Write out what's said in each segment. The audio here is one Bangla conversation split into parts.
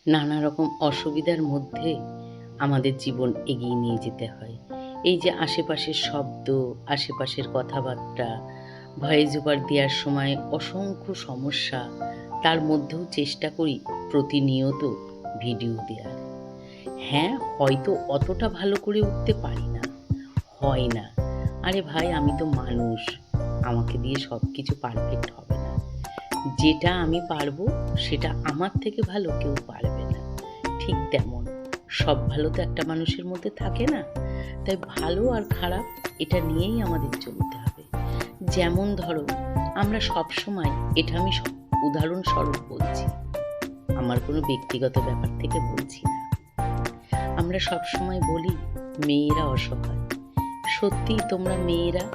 নানা রকম অসুবিধার মধ্যে আমাদের জীবন এগিয়ে নিয়ে যেতে হয়। এই যে আশেপাশের শব্দ, আশেপাশের কথাবার্তা, ভয়েস ওভার দেওয়ার সময় অসংখ্য সমস্যা, তার মধ্যেও চেষ্টা করি প্রতিনিয়ত ভিডিও দেওয়ার। হ্যাঁ, হয়তো অতটা ভালো করে উঠতে পারি না, হয় না। আরে ভাই, আমি তো মানুষ, আমাকে দিয়ে সব কিছু পারফেক্ট হবে না। যেটা আমি পারবো সেটা আমার থেকে ভালো কেউ পারবে না। ঠিক তেমন সব ভালো তো একটা মানুষের মধ্যে থাকে না। তাই ভালো আর খারাপ এটা নিয়েই আমাদের চলতে হবে। যেমন ধরো, আমরা সবসময়, এটা আমি উদাহরণস্বরূপ বলছি, আমার কোনো ব্যক্তিগত ব্যাপার থেকে বলছি না। আমরা সবসময় বলি মেয়েরা অসহায়। সত্যিই তোমরা মেয়েরা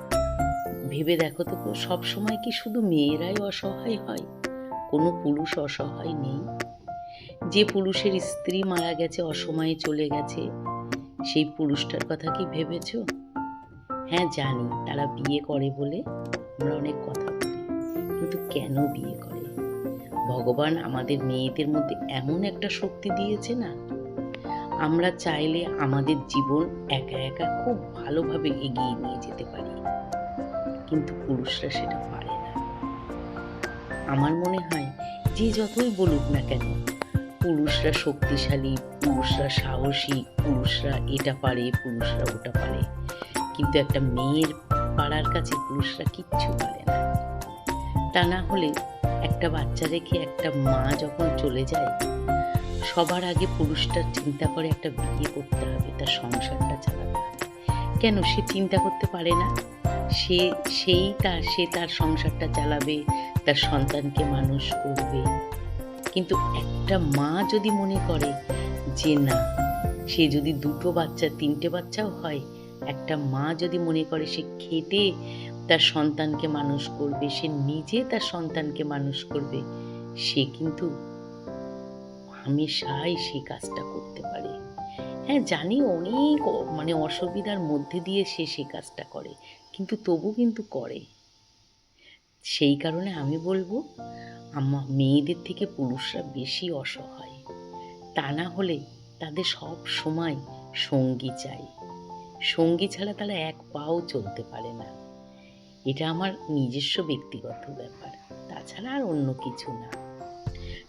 ভেবে দেখো তো, সবসময় কি শুধু মেয়েরাই অসহায় হয়? কোনো পুরুষ অসহায় নেই? যে পুরুষের স্ত্রী মারা গেছে, অসময়ে চলে গেছে, সেই পুরুষটার কথা কি ভেবেছ? হ্যাঁ, জানি তারা বিয়ে করে বলে আমরা অনেক কথা বলি, কিন্তু কেন বিয়ে করে? ভগবান আমাদের মেয়েদের মধ্যে এমন একটা শক্তি দিয়েছে না, আমরা চাইলে আমাদের জীবন একা একা খুব ভালোভাবে এগিয়ে নিয়ে যেতে পারি, কিন্তু পুরুষরা সেটা পারে না। আমার মনে হয় যে যতই বলুক না কেন, পুরুষরা শক্তিশালী, পুরুষরা সাহসী, পুরুষরা এটা পারে, পুরুষরা ওটা পারে, কিন্তু একটা মেয়ের পারার কাছে পুরুষরা কিচ্ছু পারে না। তা না হলে একটা বাচ্চা রেখে একটা মা যখন চলে যায়, সবার আগে পুরুষটা চিন্তা করে একটা বিয়ে করতে হবে, তার সংসারটা চালাতে হবে। কেন সে চিন্তা করতে পারে না? সে তার সংসারটা চালাবে, তার সন্তানকে মানুষ করবে। কিন্তু একটা মা যদি মনে করে যে না, সে যদি দুটো বাচ্চা, তিনটে বাচ্চাও হয়, একটা মা যদি মনে করে সে খেটে তার সন্তানকে মানুষ করবে, সে নিজে তার সন্তানকে মানুষ করবে, সে কিন্তু হামেশাই সেই কাজটা করতে পারে। হ্যাঁ, জানি অনেক অসুবিধার মধ্যে দিয়ে সে সেই কাজটা করে, কিন্তু তবু কিন্তু করে। সেই কারণে আমি বলবো, মেয়েদের থেকে পুরুষরা বেশি অসহায়। তা না হলে তাদের সব সময় সঙ্গী চাই। সঙ্গী ছাড়া তারা এক পাও চলতে পারে না। এটা আমার নিজস্ব ব্যক্তিগত ব্যাপার, তাছাড়া আর অন্য কিছু না।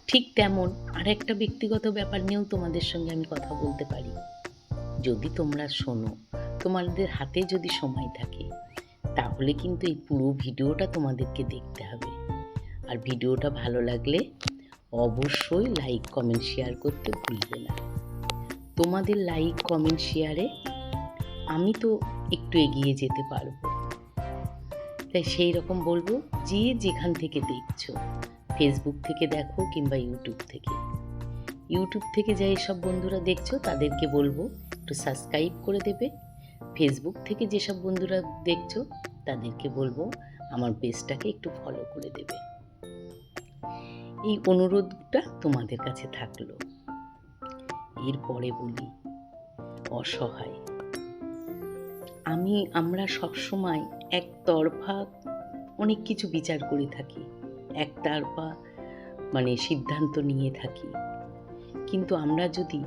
ঠিক তেমন আর একটা ব্যক্তিগত ব্যাপার নিয়েও তোমাদের সঙ্গে আমি কথা বলতে পারি। যদি তোমরা শোনো, তোমাদের হাতে যদি সময় থাকে, তাহলে কিন্তু এই পুরো ভিডিওটা তোমাদেরকে দেখতে হবে। আর ভিডিওটা ভালো লাগলে অবশ্যই লাইক, কমেন্ট, শেয়ার করতে ভুলবে না। তোমাদের লাইক, কমেন্ট, শেয়ারে আমি তো একটু এগিয়ে যেতে পারবো। তাই সেই রকম বলবো, যে যেখান থেকে দেখছো, ফেসবুক থেকে দেখো কিংবা ইউটিউব থেকে যে সব বন্ধুরা দেখছো তাদেরকে বলবো একটু সাবস্ক্রাইব করে দেবে। ফেসবুক থেকে যেসব বন্ধুরা দেখছো তাদেরকে বলবো আমার পেজটাকে একটু ফলো করে দেবে। এই অনুরোধটা তোমাদের কাছে থাকলো। এরপরে বলি, অসহায়। আমরা সবসময় একতরফা অনেক কিছু বিচার করে থাকি, একতরফা সিদ্ধান্ত নিয়ে থাকি। কিন্তু আমরা যদি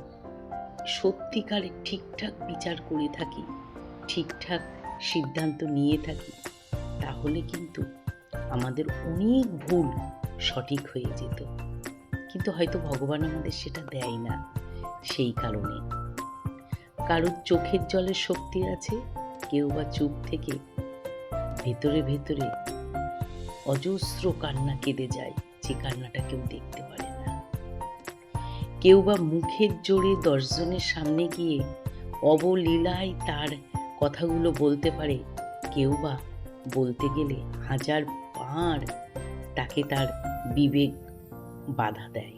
সত্যিকারের ঠিকঠাক বিচার করে থাকি, ঠিকঠাক সিদ্ধান্ত নিয়ে থাকি, তাহলে কিন্তু আমাদের অনেক ভুল সঠিক হয়ে যেত। কিন্তু হয়তো ভগবান আমাদের সেটা দেয় না। সেই কারণে কারোর চোখের জলের শক্তি আছে, কেউ বা চুপ থেকে ভেতরে ভেতরে অজস্র কান্না কেঁদে যায়, যে কান্নাটা কেউ দেখতে পারে না। কেউ বা মুখের জোরে 10 জনের সামনে গিয়ে অবলীলায় তার কথাগুলো বলতে পারে, কেউ বা বলতে গেলে 1000 বার তাকে তার বিবেক বাধা দেয়।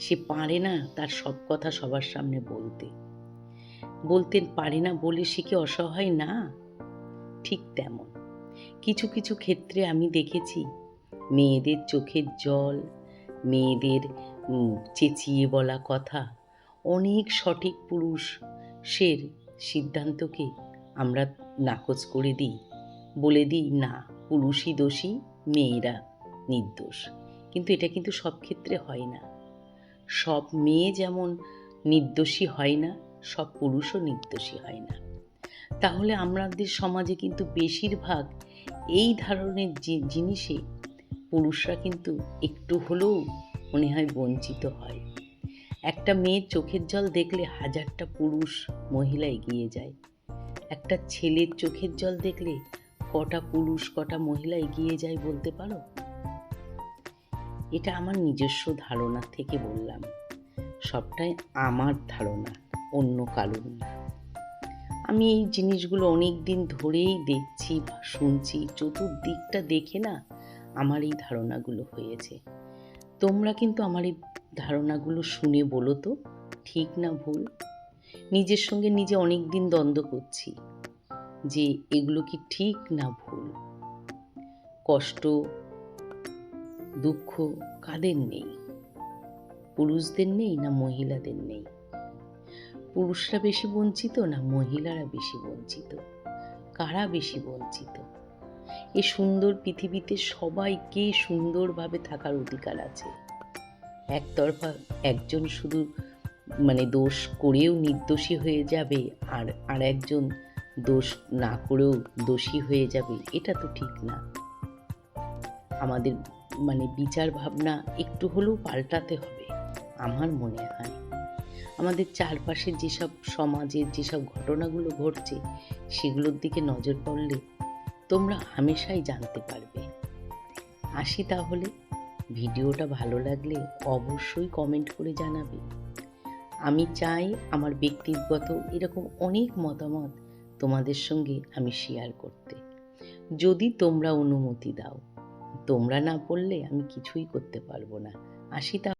সে পারে না তার সব কথা সবার সামনে বলতে পারে না বলে সে কি অসহায় না? ঠিক তেমন কিছু কিছু ক্ষেত্রে আমি দেখেছি মেয়েদের চোখের জল, মেয়েদের চেঁচিয়ে বলা কথা, অনেক সঠিক পুরুষের সিদ্ধান্তকে আমরা নাকচ করে দিই, বলে দিই না, পুরুষই দোষী, মেয়েরা নির্দোষ। কিন্তু এটা কিন্তু সব ক্ষেত্রে হয় না। সব মেয়ে যেমন নির্দোষী হয় না, সব পুরুষও নির্দোষী হয় না। তাহলে আমাদের সমাজে কিন্তু বেশিরভাগ এই ধরনের জিনিসে পুরুষরা কিন্তু একটু হলেও মনে হয় বঞ্চিত হয়। একটা মেয়ের চোখের জল দেখলে হাজারটা পুরুষ মহিলা এগিয়ে যায়। একটা ছেলের চোখের জল দেখলে কটা পুরুষ কটা মহিলা এগিয়ে যায় বলতে পারো? এটা আমার নিজস্ব ধারণা থেকে বললাম, সবটাই আমার ধারণা, অন্য কারোর না। আমি এই জিনিসগুলো অনেক দিন ধরেই দেখছি শুনছি, চতুর্দিকটা দেখে না আমার এই ধারণাগুলো হয়েছে। তোমরা কিন্তু আমার এই ধারণাগুলো শুনে বলো তো ঠিক না ভুল। নিজের সঙ্গে নিজে অনেক দিন দ্বন্দ্ব করছি যে এগুলো কি ঠিক না ভুল। কষ্ট দুঃখ কাদের নেই? পুরুষদের নেই না মহিলাদের নেই? পুরুষরা বেশি বঞ্চিত না মহিলারা বেশি বঞ্চিত? কারা বেশি বঞ্চিত? এই সুন্দর পৃথিবীতে সবাইকে সুন্দরভাবে থাকার অধিকার আছে। একতরফা একজন শুধু দোষ করেও নির্দোষী হয়ে যাবে আর একজন দোষ না করেও দোষী হয়ে যাবে, এটা তো ঠিক না। আমাদের বিচার ভাবনা একটু হলেও পাল্টাতে হবে আমার মনে হয়। আমাদের চারপাশে যেসব সমাজের যেসব ঘটনাগুলো ঘটছে সেগুলোর দিকে নজর পড়লে তোমরা হামেশাই জানতে পারবে। আসি তাহলে, ভিডিওটা ভালো লাগলে অবশ্যই কমেন্ট করে জানাবে। আমি চাই আমার ব্যক্তিগত এরকম অনেক মতামত তোমাদের সঙ্গে আমি শেয়ার করতে, যদি তোমরা অনুমতি দাও। তোমরা না বললে আমি কিছুই করতে পারবো না। আসি